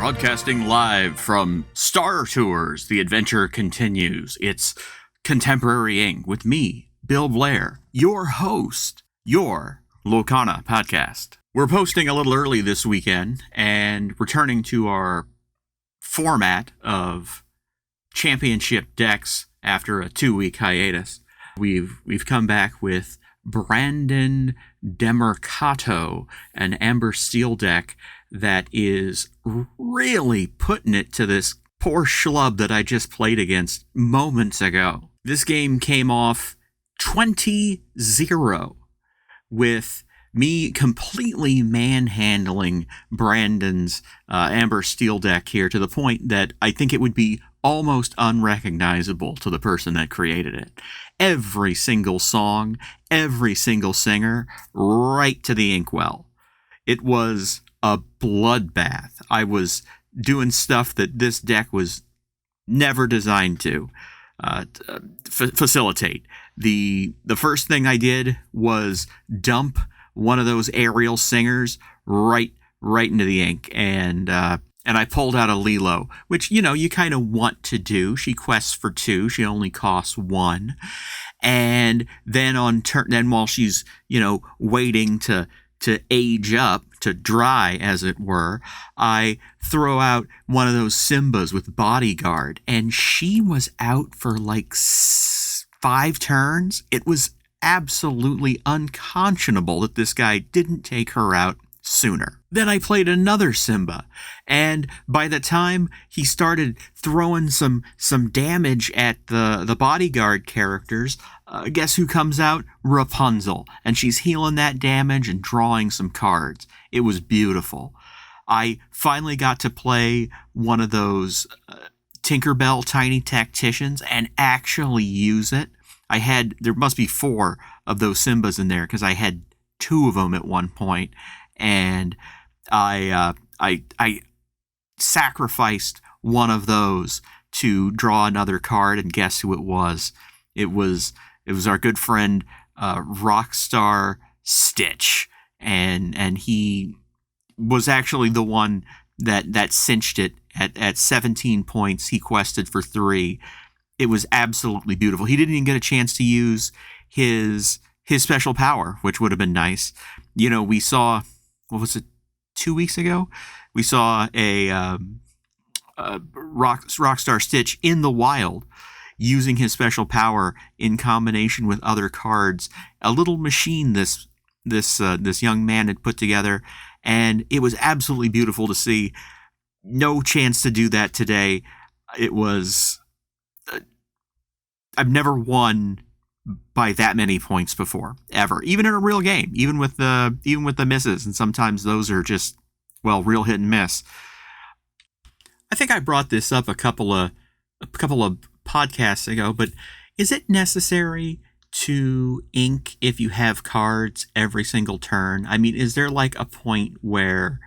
Broadcasting live from Star Tours, the adventure continues. It's Contemporary Inc. with me, Bill Blair, your host, your Locana podcast. We're posting a little early this weekend and returning to our format of championship decks after a 2-week hiatus. We've come back with Brandon Demercato, an Amber Steel deck that is really putting it to this poor schlub that I just played against moments ago. This game came off 20-0 with me completely manhandling Brandon's Amber Steel deck here to the point that I think it would be almost unrecognizable to the person that created it. Every single song, every single singer, right to the inkwell. It was a bloodbath. I was doing stuff that this deck was never designed to facilitate. The first thing I did was dump one of those aerial singers right into the ink, and I pulled out a Lilo, which, you kind of want to do. She quests for 2. She only costs 1. And then then while she's, waiting to age up, to dry, as it were, I throw out one of those Simbas with Bodyguard, and she was out for like 5 turns. It was absolutely unconscionable that this guy didn't take her out sooner. Then I played another Simba, and by the time he started throwing some damage at the Bodyguard characters, guess who comes out? Rapunzel, and she's healing that damage and drawing some cards. It was beautiful. I finally got to play one of those Tinkerbell Tiny Tacticians and actually use it. There must be 4 of those Simbas in there because I had 2 of them at one point, and I sacrificed one of those to draw another card, and guess who it was? It was our good friend Rockstar Stitch, and he was actually the one that cinched it at 17 points. He quested for 3. It was absolutely beautiful. He didn't even get a chance to use his special power, which would have been nice. We saw, what was it, 2 weeks ago? We saw a Rockstar Stitch in the wild using his special power in combination with other cards. A little machine this young man had put together, and it was absolutely beautiful to see. No chance to do that today. It was... I've never won by that many points before, ever, even in a real game, even with the misses, and sometimes those are just, real hit and miss. I think I brought this up a couple of podcasts ago, but is it necessary to ink if you have cards every single turn? I mean, is there like a point where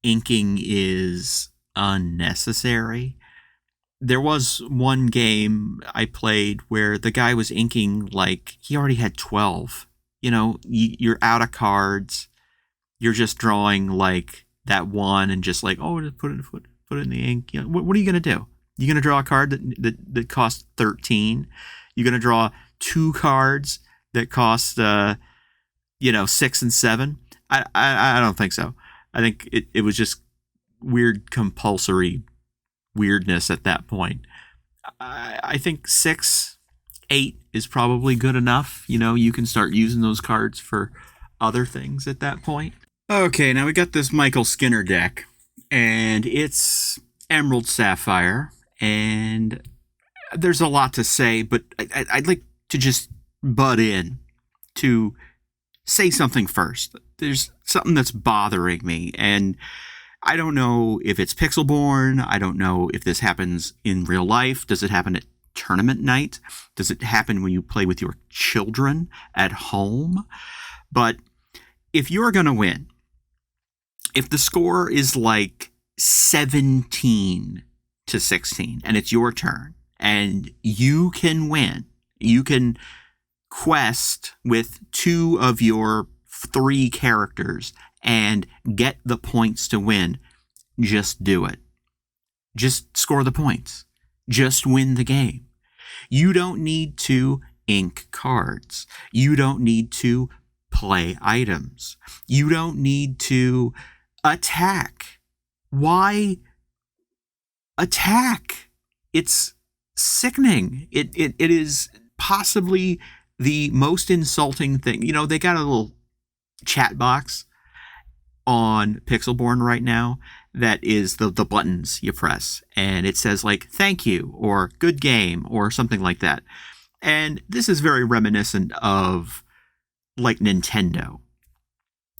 inking is unnecessary? There was one game I played where the guy was inking like he already had 12. You're out of cards. You're just drawing like that one and just like, just put it in the ink. What are you going to do? You're going to draw a card that costs 13. You're going to draw 2 cards that cost 6 and 7. I don't think so. I think it was just weird compulsory weirdness at that point. I think 6, 8 is probably good enough. You can start using those cards for other things at that point. Okay, now we got this Michael Skinner deck, and it's Emerald Sapphire, and there's a lot to say, but I'd like to just butt in to say something first. There's something that's bothering me, and I don't know if it's Pixelborn. I don't know if this happens in real life. Does it happen at tournament night? Does it happen when you play with your children at home? But if you're going to win, if the score is like 17-16 and it's your turn and you can win, you can quest with 2 of your 3 characters and get the points to win, just do it. Just score the points. Just win the game. You don't need to ink cards. You don't need to play items. You don't need to attack. Why attack? It's sickening. It is possibly the most insulting thing. You know, they got a little chat box on Pixelborn right now that is the buttons you press, and it says like thank you or good game or something like that. And this is very reminiscent of like Nintendo.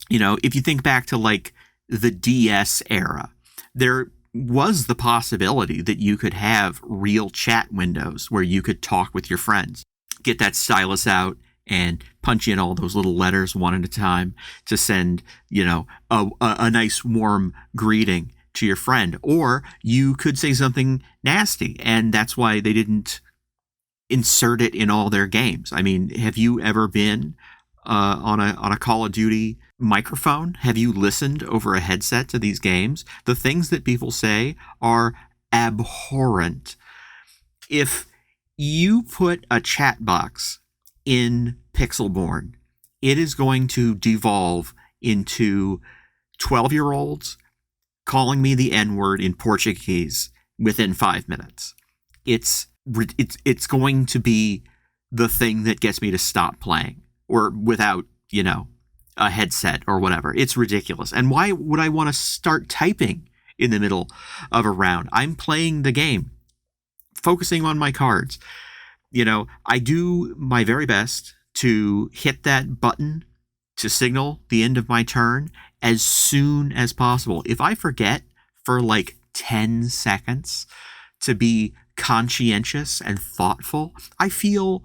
You know, if you think back to like the DS era, there was the possibility that you could have real chat windows where you could talk with your friends. Get that stylus out and punch in all those little letters one at a time to send, you know, a nice warm greeting to your friend. Or you could say something nasty, and that's why they didn't insert it in all their games. I mean, have you ever been on a Call of Duty microphone? Have you listened over a headset to these games? The things that people say are abhorrent. If you put a chat box in Pixelborn, it is going to devolve into 12-year-olds calling me the N-word in Portuguese within 5 minutes. It's going to be the thing that gets me to stop playing, or without, you know, a headset or whatever. It's ridiculous. And why would I want to start typing in the middle of a round? I'm playing the game, focusing on my cards. You know, I do my very best to hit that button to signal the end of my turn as soon as possible. If I forget for like 10 seconds to be conscientious and thoughtful, I feel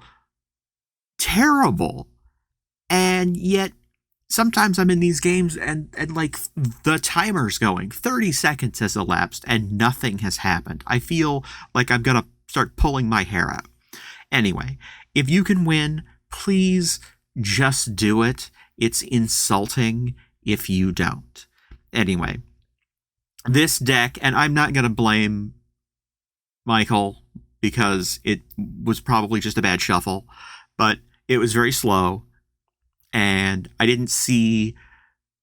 terrible. And yet sometimes I'm in these games and like the timer's going, 30 seconds has elapsed and nothing has happened. I feel like I'm going to start pulling my hair out. Anyway, if you can win, please just do it. It's insulting if you don't. Anyway, this deck, and I'm not going to blame Michael because it was probably just a bad shuffle, but it was very slow, and I didn't see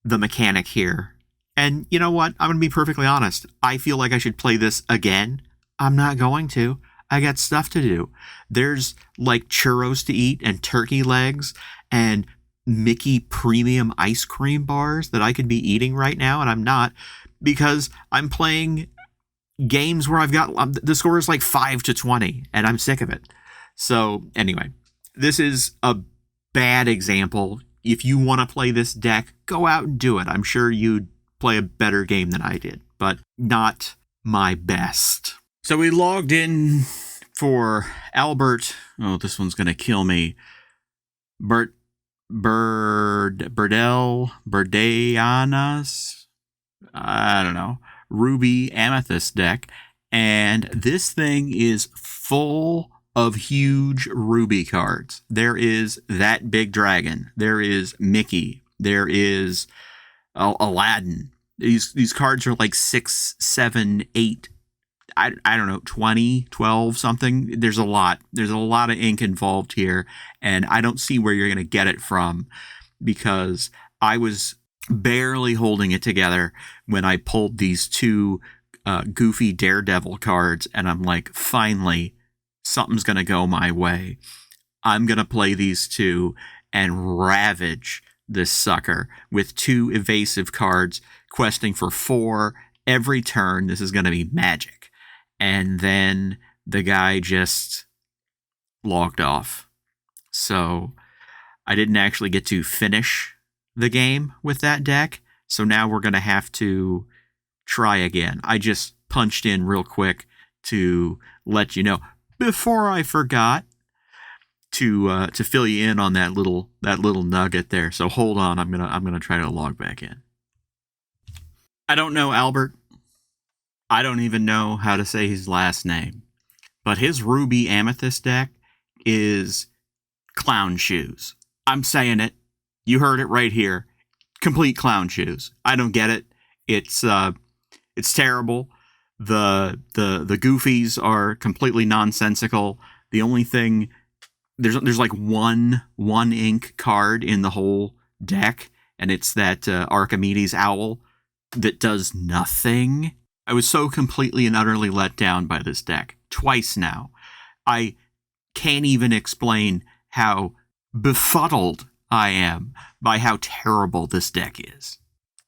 the mechanic here. And you know what? I'm going to be perfectly honest. I feel like I should play this again. I'm not going to. I got stuff to do. There's like churros to eat and turkey legs and Mickey premium ice cream bars that I could be eating right now, and I'm not, because I'm playing games where I've got the score is like 5-20 and I'm sick of it. So anyway, this is a bad example. If you want to play this deck, go out and do it. I'm sure you'd play a better game than I did, but not my best. So we logged in for Albert. Oh, this one's going to kill me. Berdeanas. I don't know. Ruby Amethyst deck. And this thing is full of huge Ruby cards. There is that big dragon. There is Mickey. There is Aladdin. These cards are like 6, 7, 8. I don't know, 20, 12, something. There's a lot. There's a lot of ink involved here, and I don't see where you're going to get it from, because I was barely holding it together when I pulled these two goofy Daredevil cards, and I'm like, finally, something's going to go my way. I'm going to play these two and ravage this sucker with 2 evasive cards, questing for 4 every turn. This is going to be magic. And then the guy just logged off. So I didn't actually get to finish the game with that deck. So now we're going to have to try again. I just punched in real quick to let you know before I forgot to fill you in on that little nugget there. So hold on, I'm gonna try to log back in. I don't know Albert. I don't even know how to say his last name, but his Ruby Amethyst deck is clown shoes. I'm saying it. You heard it right here. Complete clown shoes. I don't get it. It's It's terrible. The goofies are completely nonsensical. The only thing there's like one ink card in the whole deck, and it's that Archimedes owl that does nothing. I was so completely and utterly let down by this deck twice now. I can't even explain how befuddled I am by how terrible this deck is.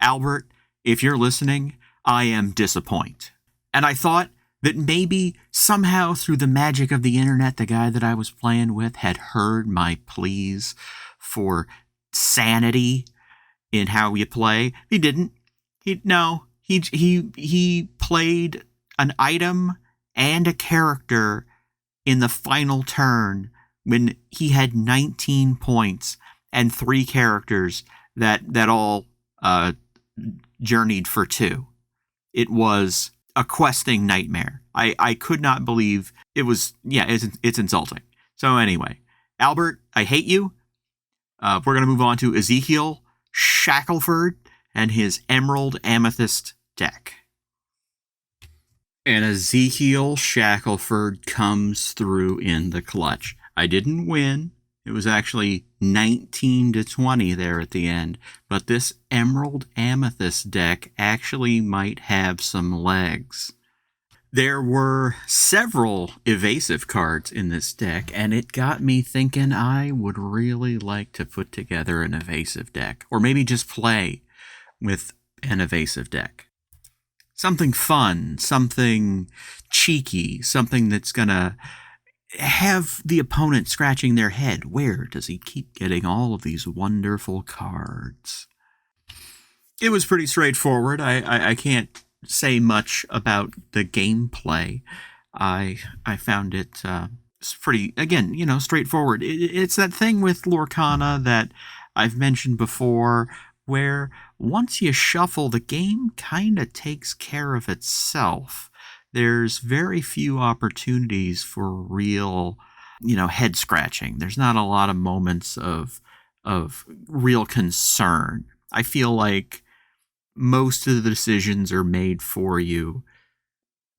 Albert, if you're listening, I am disappointed. And I thought that maybe somehow through the magic of the internet, the guy that I was playing with had heard my pleas for sanity in how you play. He didn't. He played an item and a character in the final turn when he had 19 points and 3 characters that all journeyed for 2. It was a questing nightmare. I could not believe it was. Yeah, it's insulting. So anyway, Albert, I hate you. We're going to move on to Ezekiel Shackelford and his Emerald Amethyst deck. And Ezekiel Shackelford comes through in the clutch. I didn't win. It was actually 19-20 there at the end. But this Emerald Amethyst deck actually might have some legs. There were several evasive cards in this deck, and it got me thinking I would really like to put together an evasive deck. Or maybe just play with an evasive deck. Something fun, something cheeky, something that's going to have the opponent scratching their head. Where does he keep getting all of these wonderful cards? It was pretty straightforward. I can't say much about the gameplay. I found it pretty, again, straightforward. It's that thing with Lorcana that I've mentioned before, where once you shuffle, the game kind of takes care of itself. There's very few opportunities for real, head scratching. There's not a lot of moments of real concern. I feel like most of the decisions are made for you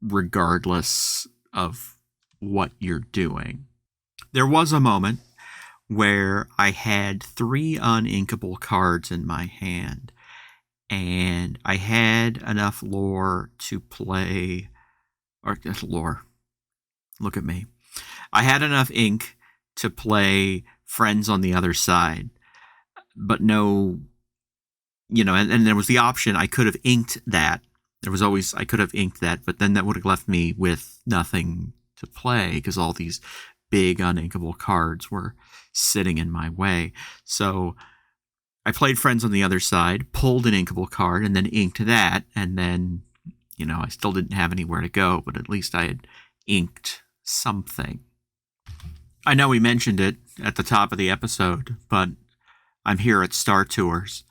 regardless of what you're doing. There was a moment where I had 3 uninkable cards in my hand, and I had enough lore to play, or lore, look at me. I had enough ink to play Friends on the Other Side, but no, and there was the option, I could have inked that. I could have inked that, but then that would have left me with nothing to play because all these big uninkable cards were sitting in my way. So I played Friends on the Other Side, pulled an inkable card, and then inked that, and then, I still didn't have anywhere to go, but at least I had inked something. I know we mentioned it at the top of the episode, but I'm here at Star Tours,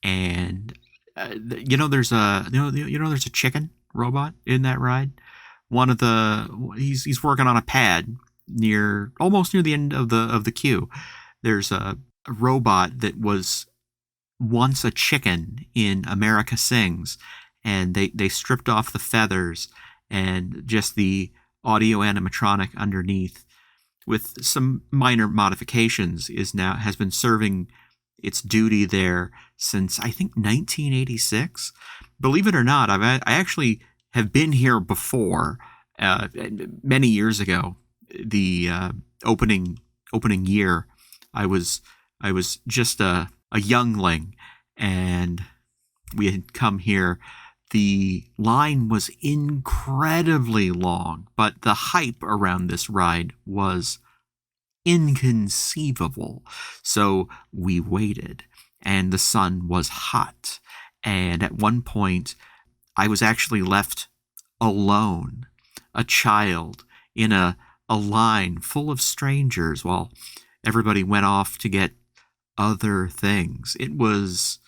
and there's a chicken robot in that ride. He's working on a pad almost near the end of the queue. There's a robot that was once a chicken in America Sings, and they stripped off the feathers and just the audio animatronic underneath with some minor modifications has been serving its duty there since I think 1986. Believe it or not, I actually have been here before, many years ago. The opening year, I was just a youngling, and we had come here. The line was incredibly long, but the hype around this ride was inconceivable. So we waited, and the sun was hot. And at one point, I was actually left alone, a child, in a line full of strangers while everybody went off to get other things. It was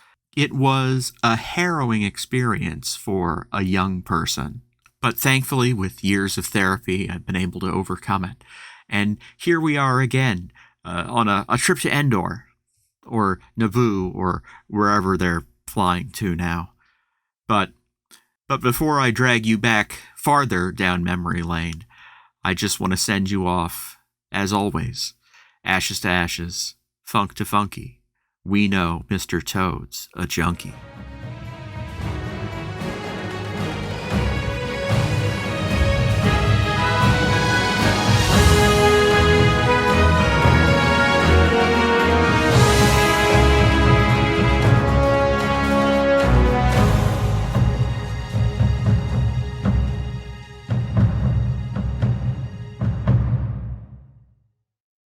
a harrowing experience for a young person. But thankfully, with years of therapy, I've been able to overcome it. And here we are again, on a trip to Endor, or Naboo, or wherever they're flying to now. But But before I drag you back farther down memory lane, I just want to send you off, as always, ashes to ashes, funk to funky. We know Mr. Toad's a junkie.